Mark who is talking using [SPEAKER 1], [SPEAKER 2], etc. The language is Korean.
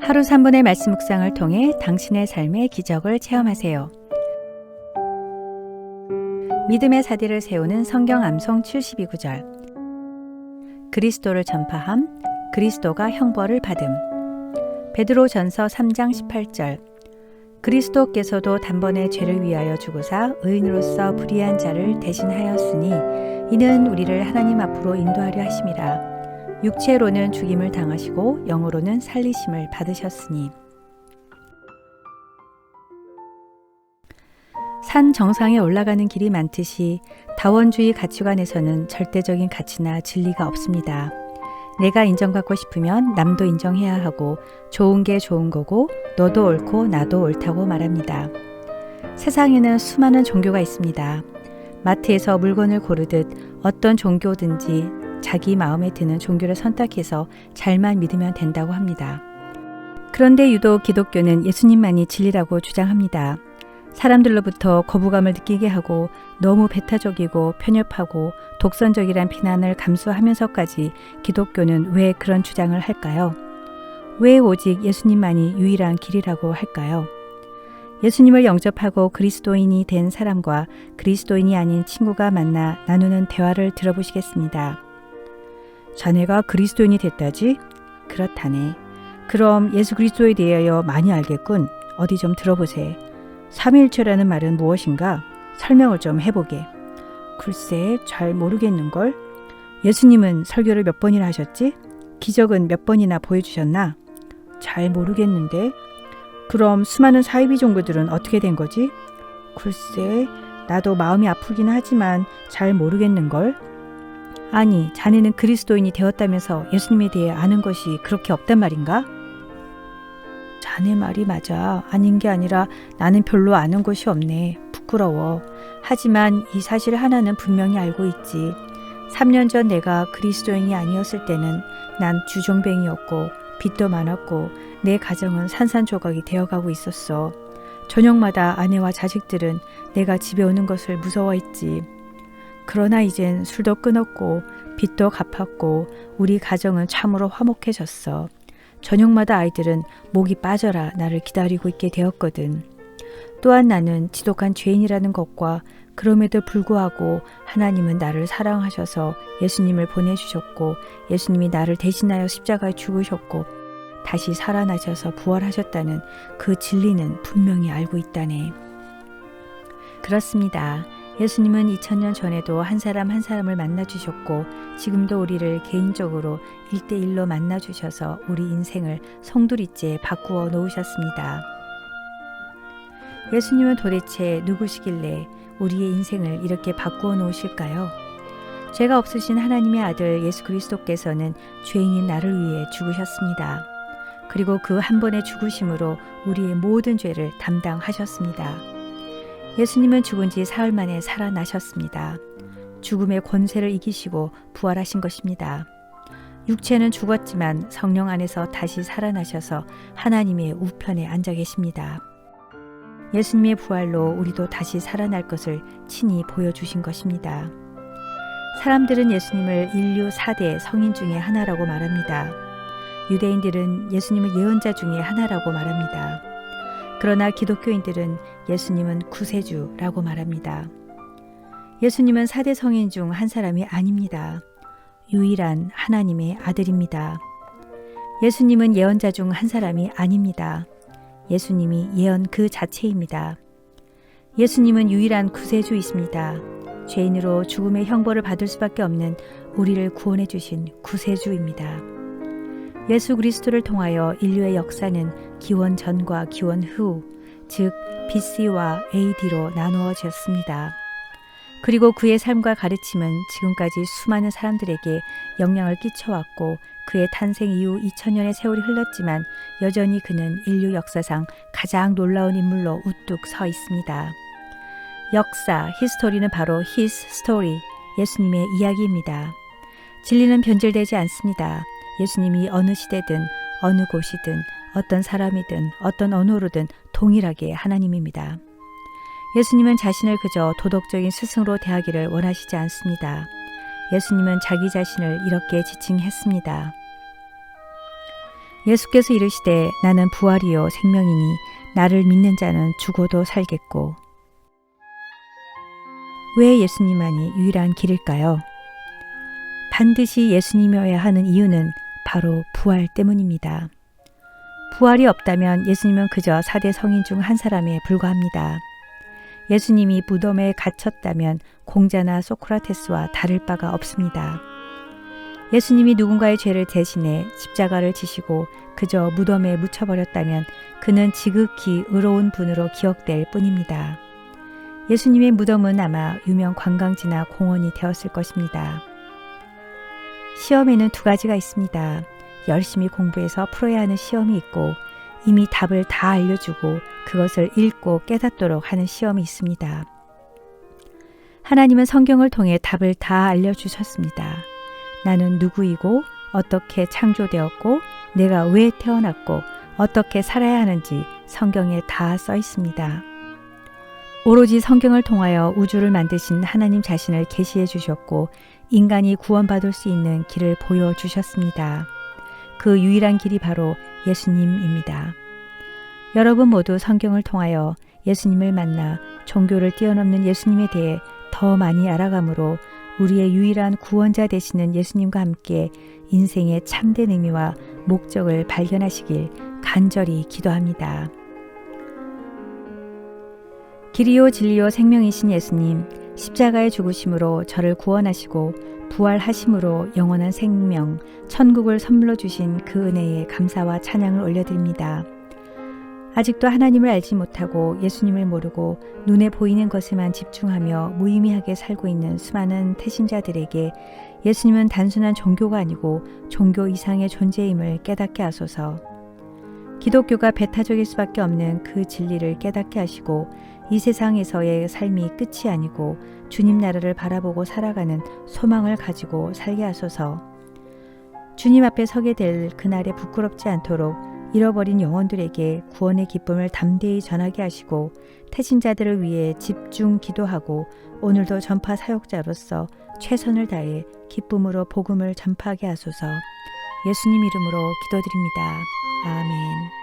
[SPEAKER 1] 하루 3분의 말씀 묵상을 통해 당신의 삶의 기적을 체험하세요. 믿음의 사디를 세우는 성경 암송 72구절. 그리스도를 전파함, 그리스도가 형벌을 받음. 베드로전서 3장 18절. 그리스도께서도 단번에 죄를 위하여 죽으사 의인으로서 불의한 자를 대신하였으니 이는 우리를 하나님 앞으로 인도하려 하심이라. 육체로는 죽임을 당하시고 영으로는 살리심을 받으셨으니. 산 정상에 올라가는 길이 많듯이 다원주의 가치관에서는 절대적인 가치나 진리가 없습니다. 내가 인정받고 싶으면 남도 인정해야 하고 좋은 게 좋은 거고 너도 옳고 나도 옳다고 말합니다. 세상에는 수많은 종교가 있습니다. 마트에서 물건을 고르듯 어떤 종교든지 자기 마음에 드는 종교를 선택해서 잘만 믿으면 된다고 합니다. 그런데 유독 기독교는 예수님만이 진리라고 주장합니다. 사람들로부터 거부감을 느끼게 하고 너무 배타적이고 편협하고 독선적이란 비난을 감수하면서까지 기독교는 왜 그런 주장을 할까요? 왜 오직 예수님만이 유일한 길이라고 할까요? 예수님을 영접하고 그리스도인이 된 사람과 그리스도인이 아닌 친구가 만나 나누는 대화를 들어보시겠습니다. 자네가 그리스도인이 됐다지? 그렇다네. 그럼 예수 그리스도에 대하여 많이 알겠군. 어디 좀 들어보세. 삼위일체라는 말은 무엇인가? 설명을 좀 해보게. 글쎄, 잘 모르겠는걸? 예수님은 설교를 몇 번이나 하셨지? 기적은 몇 번이나 보여주셨나? 잘 모르겠는데. 그럼 수많은 사이비 종교들은 어떻게 된 거지? 글쎄, 나도 마음이 아프긴 하지만 잘 모르겠는걸? 아니, 자네는 그리스도인이 되었다면서 예수님에 대해 아는 것이 그렇게 없단 말인가? 자네 말이 맞아. 아닌 게 아니라 나는 별로 아는 것이 없네. 부끄러워. 하지만 이 사실 하나는 분명히 알고 있지. 3년 전 내가 그리스도인이 아니었을 때는 난 주종뱅이였고 빚도 많았고 내 가정은 산산조각이 되어가고 있었어. 저녁마다 아내와 자식들은 내가 집에 오는 것을 무서워했지. 그러나 이젠 술도 끊었고 빚도 갚았고 우리 가정은 참으로 화목해졌어. 저녁마다 아이들은 목이 빠져라 나를 기다리고 있게 되었거든. 또한 나는 지독한 죄인이라는 것과 그럼에도 불구하고 하나님은 나를 사랑하셔서 예수님을 보내주셨고 예수님이 나를 대신하여 십자가에 죽으셨고 다시 살아나셔서 부활하셨다는 그 진리는 분명히 알고 있다네. 그렇습니다. 예수님은 2000년 전에도 한 사람 한 사람을 만나주셨고 지금도 우리를 개인적으로 1대1로 만나주셔서 우리 인생을 송두리째 바꾸어 놓으셨습니다. 예수님은 도대체 누구시길래 우리의 인생을 이렇게 바꾸어 놓으실까요? 죄가 없으신 하나님의 아들 예수 그리스도께서는 죄인인 나를 위해 죽으셨습니다. 그리고 그 한 번의 죽으심으로 우리의 모든 죄를 담당하셨습니다. 예수님은 죽은 지 사흘 만에 살아나셨습니다. 죽음의 권세를 이기시고 부활하신 것입니다. 육체는 죽었지만 성령 안에서 다시 살아나셔서 하나님의 우편에 앉아 계십니다. 예수님의 부활로 우리도 다시 살아날 것을 친히 보여주신 것입니다. 사람들은 예수님을 인류 4대 성인 중에 하나라고 말합니다. 유대인들은 예수님을 예언자 중에 하나라고 말합니다. 그러나 기독교인들은 예수님은 구세주라고 말합니다. 예수님은 4대 성인 중 한 사람이 아닙니다. 유일한 하나님의 아들입니다. 예수님은 예언자 중 한 사람이 아닙니다. 예수님이 예언 그 자체입니다. 예수님은 유일한 구세주이십니다. 죄인으로 죽음의 형벌을 받을 수밖에 없는 우리를 구원해 주신 구세주입니다. 예수 그리스도를 통하여 인류의 역사는 기원 전과 기원 후, 즉 BC와 AD로 나누어졌습니다. 그리고 그의 삶과 가르침은 지금까지 수많은 사람들에게 영향을 끼쳐왔고 그의 탄생 이후 2000년의 세월이 흘렀지만 여전히 그는 인류 역사상 가장 놀라운 인물로 우뚝 서 있습니다. 역사, 히스토리는 바로 His Story, 예수님의 이야기입니다. 진리는 변질되지 않습니다. 예수님이 어느 시대든 어느 곳이든 어떤 사람이든 어떤 언어로든 동일하게 하나님입니다. 예수님은 자신을 그저 도덕적인 스승으로 대하기를 원하시지 않습니다. 예수님은 자기 자신을 이렇게 지칭했습니다. 예수께서 이르시되 나는 부활이요 생명이니 나를 믿는 자는 죽어도 살겠고. 왜 예수님만이 유일한 길일까요? 반드시 예수님이어야 하는 이유는 바로 부활 때문입니다. 부활이 없다면 예수님은 그저 4대 성인 중 한 사람에 불과합니다. 예수님이 무덤에 갇혔다면 공자나 소크라테스와 다를 바가 없습니다. 예수님이 누군가의 죄를 대신해 십자가를 지시고 그저 무덤에 묻혀버렸다면 그는 지극히 의로운 분으로 기억될 뿐입니다. 예수님의 무덤은 아마 유명 관광지나 공원이 되었을 것입니다. 시험에는 두 가지가 있습니다. 열심히 공부해서 풀어야 하는 시험이 있고 이미 답을 다 알려주고 그것을 읽고 깨닫도록 하는 시험이 있습니다. 하나님은 성경을 통해 답을 다 알려주셨습니다. 나는 누구이고 어떻게 창조되었고 내가 왜 태어났고 어떻게 살아야 하는지 성경에 다 써 있습니다. 오로지 성경을 통하여 우주를 만드신 하나님 자신을 계시해 주셨고 인간이 구원받을 수 있는 길을 보여주셨습니다. 그 유일한 길이 바로 예수님입니다. 여러분 모두 성경을 통하여 예수님을 만나 종교를 뛰어넘는 예수님에 대해 더 많이 알아감으로 우리의 유일한 구원자 되시는 예수님과 함께 인생의 참된 의미와 목적을 발견하시길 간절히 기도합니다. 길이요 진리요 생명이신 예수님, 십자가의 죽으심으로 저를 구원하시고 부활하심으로 영원한 생명, 천국을 선물로 주신 그 은혜에 감사와 찬양을 올려드립니다. 아직도 하나님을 알지 못하고 예수님을 모르고 눈에 보이는 것에만 집중하며 무의미하게 살고 있는 수많은 태신자들에게 예수님은 단순한 종교가 아니고 종교 이상의 존재임을 깨닫게 하소서. 기독교가 배타적일 수밖에 없는 그 진리를 깨닫게 하시고 이 세상에서의 삶이 끝이 아니고 주님 나라를 바라보고 살아가는 소망을 가지고 살게 하소서. 주님 앞에 서게 될 그날에 부끄럽지 않도록 잃어버린 영혼들에게 구원의 기쁨을 담대히 전하게 하시고 태신자들을 위해 집중 기도하고 오늘도 전파 사역자로서 최선을 다해 기쁨으로 복음을 전파하게 하소서. 예수님 이름으로 기도드립니다. 아멘.